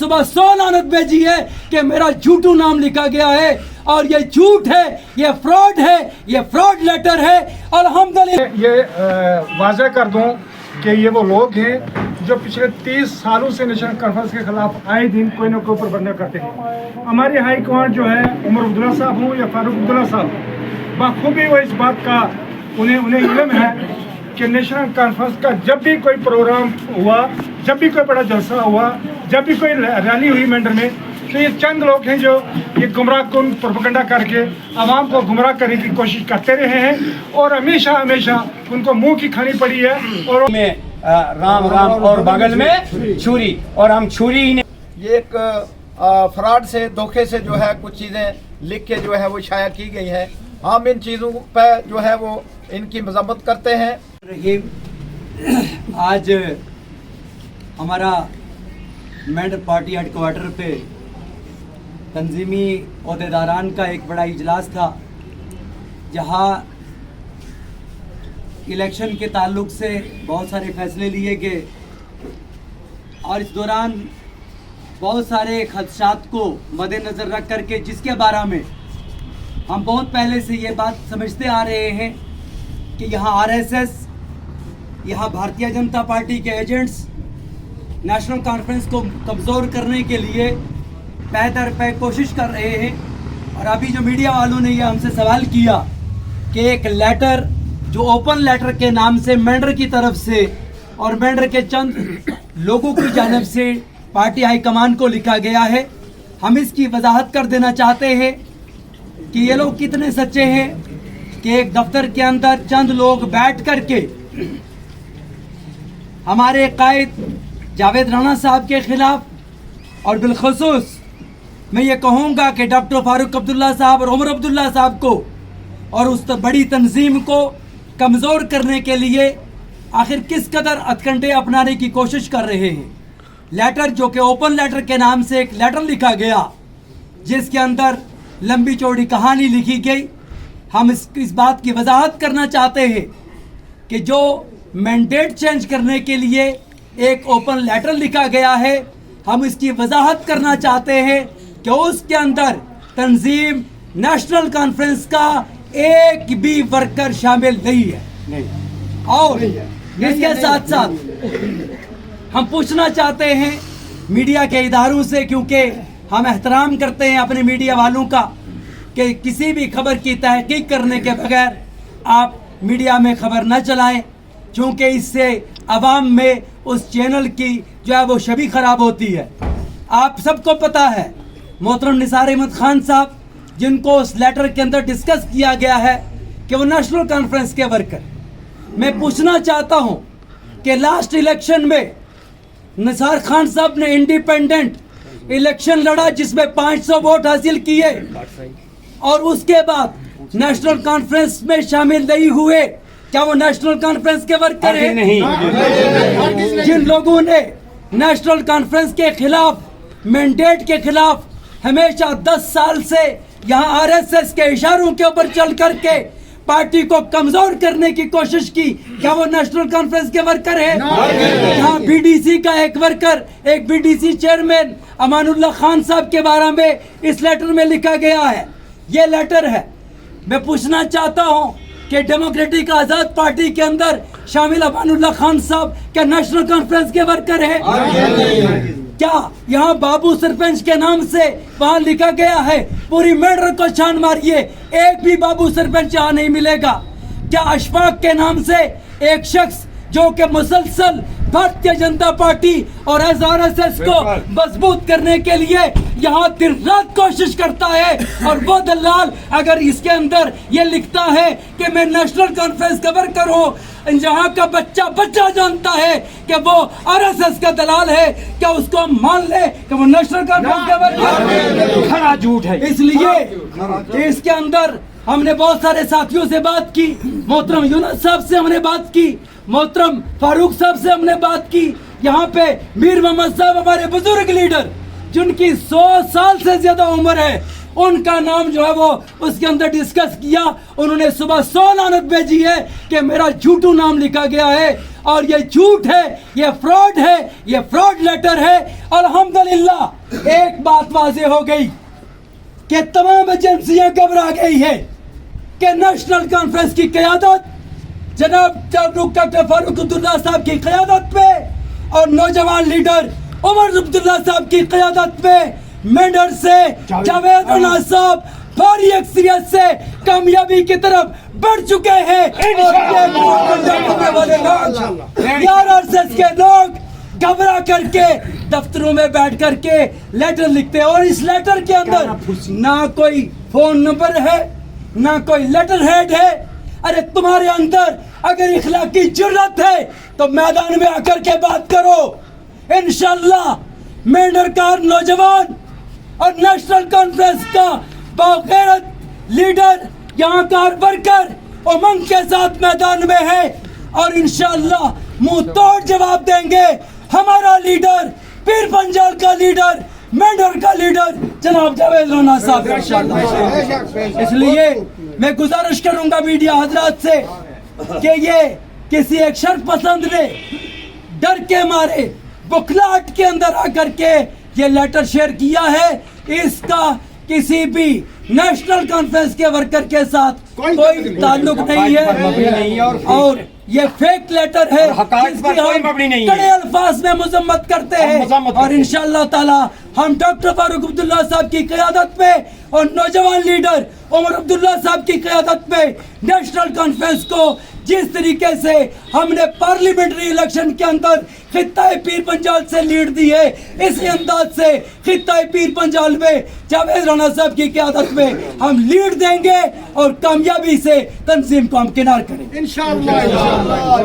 صبح 100 लानत भेजी है कि मेरा झूठू नाम लिखा गया है और ये झूठ है, ये फ्रॉड है, ये फ्रॉड लेटर है। अल्हम्दुलिल्लाह ये वाज़ह कर दूं कि ये वो लोग हैं जो पिछले 30 सालों से नेशनल कॉन्फ्रेंस के खिलाफ आए दिन कोई न कोई प्रबंध करते हैं। हमारे हाई कमांड जो है उमर अब्दुल्ला साहब हों या फारूक अब्दुल्ला साहब, बखूबी वो इस बात का उन्हें इल्म है कि नेशनल कॉन्फ्रेंस का जब भी कोई प्रोग्राम हुआ, जब भी कोई बड़ा जलसा हुआ, जब भी कोई रैली हुई मेंढर में, तो ये चंद लोग हैं जो ये गुमराह कुन प्रोपेगेंडा करके आवाम को गुमराह करने की कोशिश करते रहे हैं और हमेशा हमेशा उनको मुंह की खानी पड़ी है। और में राम राम और बगल में छुरी, और हम छुरी ही नहीं। ये एक फ्रॉड से, धोखे से जो है कुछ चीज़ें लिख के जो है वो शाया की गई है। हम इन चीज़ों पर जो है वो इनकी मजम्मत करते हैं। आज हमारा मेंढर पार्टी हेडक्वार्टर पे तंजीमी ओहदेदारान का एक बड़ा इजलास था, जहां इलेक्शन के ताल्लुक से बहुत सारे फैसले लिए गए और इस दौरान बहुत सारे खदशात को मद्देनज़र रख करके, जिसके बारे में हम बहुत पहले से ये बात समझते आ रहे हैं कि यहाँ आरएसएस, यहाँ भारतीय जनता पार्टी के एजेंट्स नेशनल कॉन्फ्रेंस को कमज़ोर करने के लिए पै दर पै कोशिश कर रहे हैं। और अभी जो मीडिया वालों ने ये हमसे सवाल किया कि एक लेटर जो ओपन लेटर के नाम से मेंढर की तरफ से और मेंढर के चंद लोगों की जानिब से पार्टी हाईकमान को लिखा गया है, हम इसकी वजाहत कर देना चाहते हैं कि ये लोग कितने सच्चे हैं कि एक दफ्तर के अंदर चंद लोग बैठ करके हमारे कायद जावेद राणा साहब के खिलाफ, और बिलखसूस मैं ये कहूँगा कि डॉक्टर फारूक अब्दुल्ला साहब और उमर अब्दुल्ला साहब को और उस बड़ी तंजीम को कमज़ोर करने के लिए आखिर किस कदर हथकंडे अपनाने की कोशिश कर रहे हैं। लेटर जो कि ओपन लेटर के नाम से एक लेटर लिखा गया, जिसके अंदर लंबी चौड़ी कहानी लिखी गई। हम इस बात की वजाहत करना चाहते हैं कि जो मैंडेट चेंज करने के लिए एक ओपन लेटर लिखा गया है, हम इसकी वजाहत करना चाहते हैं कि उसके अंदर तंजीम नेशनल कॉन्फ्रेंस का एक भी वर्कर शामिल नहीं है। और इसके साथ साथ हम पूछना चाहते हैं मीडिया के इदारों से, क्योंकि हम एहतराम करते हैं अपने मीडिया वालों का, कि किसी भी खबर की तहकीक करने के बगैर आप मीडिया में खबर न चलाएं, क्योंकि इससे आवाम में उस चैनल की जो है वो छवि खराब होती है। आप सबको पता है मोहतरम निसार अहमद खान साहब, जिनको उस लेटर के अंदर डिस्कस किया गया है कि वो नेशनल कॉन्फ्रेंस के वर्कर। मैं पूछना चाहता हूं कि लास्ट इलेक्शन में निसार खान साहब ने इंडिपेंडेंट इलेक्शन लड़ा, जिसमें 500 वोट हासिल किए, और उसके बाद नेशनल कॉन्फ्रेंस में शामिल नहीं हुए। क्या वो नेशनल कॉन्फ्रेंस के वर्कर हैं? नहीं। जिन लोगों ने नेशनल कॉन्फ्रेंस के खिलाफ, मैंडेट के खिलाफ हमेशा 10 साल से यहाँ आरएसएस के इशारों के ऊपर चल करके पार्टी को कमजोर करने की कोशिश की, क्या वो नेशनल कॉन्फ्रेंस के वर्कर है? यहाँ बीडीसी का एक वर्कर, एक बीडीसी चेयरमैन अमानुल्लाह खान साहब के बारे में इस लेटर में लिखा गया है। ये लेटर है। मैं पूछना चाहता हूँ कि डेमोक्रेटिक आजाद पार्टी के अंदर शामिल अमानुल्लाह खान साहब क्या नेशनल कॉन्फ्रेंस के वर्कर है? क्या यहाँ बाबू सरपंच के नाम से वहाँ लिखा गया है? पूरी मेंढर को छान मारिए, एक भी बाबू सरपंच यहाँ नहीं मिलेगा। क्या अशफाक के नाम से एक शख्स जो कि मुसलसल भारतीय जनता पार्टी और आरएसएस को मजबूत करने के लिए यहाँ दिन रात कोशिश करता है, और वो दलाल अगर इसके अंदर ये लिखता है कि मैं नेशनल कॉन्फ्रेंस का वर्कर हूँ, यहाँ का बच्चा जानता है कि वो आरएसएस का दलाल है, क्या उसको मान ले कि वो नेशनल कॉन्फ्रेंस का वर्कर? खरा झूठ है। इसलिए इसके अंदर हमने बहुत सारे साथियों से बात की, मोहतरम यूनुस साहब से हमने बात की, मोहतरम फारूक साहब से हमने बात की, यहाँ पे मीर मोहम्मद साहब हमारे बुजुर्ग लीडर जिनकी 100 साल से ज्यादा उम्र है, उनका नाम जो है वो उसके अंदर डिस्कस किया। उन्होंने सुबह 100 लानत भेजी है कि मेरा झूठू नाम लिखा गया है اور یہ جھوٹ ہے, یہ فراڈ ہے, یہ فراڈ لیٹر ہے. الحمدللہ ایک بات واضح ہو گئی کہ تمام ایجنسیاں گھبرا گئی ہے کہ نیشنل کانفرنس کی قیادت جناب ڈاکٹر فاروق عبداللہ صاحب کی قیادت پہ اور نوجوان لیڈر عمر عبداللہ صاحب کی قیادت پہ مینڈر سے جاوید رانا صاحب بھاری اکثریت سے کامیابی کی طرف بڑھ چکے ہیں. RSS کے لوگ گھبرا کر کے دفتروں میں بیٹھ کر کے لیٹر لکھتے ہیں, اور اس لیٹر کے اندر نہ کوئی فون نمبر ہے, نہ کوئی لیٹر ہیڈ ہے. ارے تمہارے اندر اگر اخلاقی جرات ہے تو میدان میں آ کر کے بات کرو. انشاءاللہ مینڈر کار نوجوان اور نیشنل کانفرنس کا باغیرت لیڈر یہاں کار ورکر امنگ کے ساتھ میدان میں ہے, اور انشاءاللہ منہ توڑ جواب دیں گے. ہمارا لیڈر پیر پنجال کا لیڈر مینڈر کا لیڈر جناب جاوید رانا صاحب انشاءاللہ. اس لیے میں گزارش کروں گا میڈیا حضرات سے کہ یہ کسی ایک شر پسند نے ڈر کے مارے بکھلاہٹ کے اندر آ کر کے یہ لیٹر شیئر کیا ہے. اس کا کسی بھی نیشنل کانفرنس کے ورکر کے ساتھ کوئی تعلق نہیں ہے, اور یہ فیک لیٹر ہے جس کی ہم کڑے الفاظ میں مذمت کرتے ہیں. اور انشاءاللہ تعالی ہم ڈاکٹر فاروق عبداللہ صاحب کی قیادت پہ اور نوجوان لیڈر عمر عبداللہ صاحب کی قیادت پہ نیشنل کانفرنس کو جس طریقے سے ہم نے پارلیمنٹری الیکشن کے اندر خطہ پیر پنجال سے لیڈ دی ہے, اسی انداز سے خطہ پیر پنجال میں جاوید رانا صاحب کی قیادت میں ہم لیڈ دیں گے اور کامیابی سے تنظیم کو ہم کنار کریں گے انشاءاللہ.